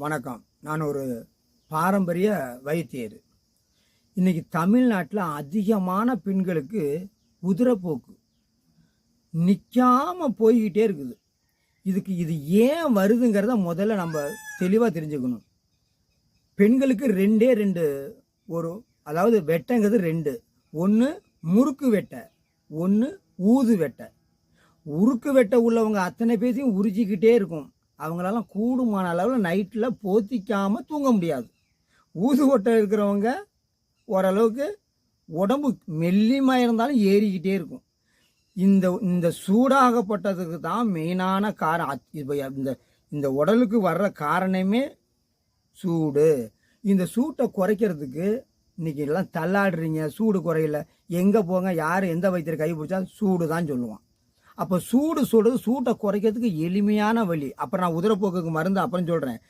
வணக்கம். நான் ஒரு பாரம்பரிய வைத்தியர். இன்னைக்கு தமிழ்நாட்டில் அதிகமான பெண்களுக்கு உதிரப்போக்கு நிற்காம போய்கிட்டே இருக்குது. இது ஏன் வருதுங்கிறத முதல்ல நம்ம தெளிவாக தெரிஞ்சுக்கணும். பெண்களுக்கு ரெண்டே ரெண்டு ஒரு அதாவது வெட்டைங்கிறது ரெண்டு. ஒன்று முறுக்கு வெட்டை, ஒன்று ஊது வெட்டை. உருக்கு வெட்டை உள்ளவங்க அத்தனை பேரையும் உரிச்சிக்கிட்டே இருக்கும். அவங்களால கூடுமான அளவில் நைட்டில் போத்திக்காமல் தூங்க முடியாது. ஊது ஒட்டை இருக்கிறவங்க ஓரளவுக்கு உடம்பு மெல்லியமாக இருந்தாலும் ஏறிக்கிட்டே இருக்கும். இந்த இந்த சூடாகப்பட்டதுக்கு தான் மெயினான காரணம். இந்த இந்த உடலுக்கு வர்ற காரணமே சூடு. இந்த சூட்டை குறைக்கிறதுக்கு இன்றைக்கி எல்லாம் தள்ளாடுறீங்க. சூடு குறையில, எங்கே போங்க, யார் எந்த வைத்தியர் கை பிடிச்சா சூடு தான் சொல்லுவான். அப்போ சூடு சொல்கிறது சூட்டை குறைக்கிறதுக்கு எளிமையான வழி. அப்புறம் நான் உதிரப்போக்குக்கு மருந்து அப்புறம் சொல்கிறேன்.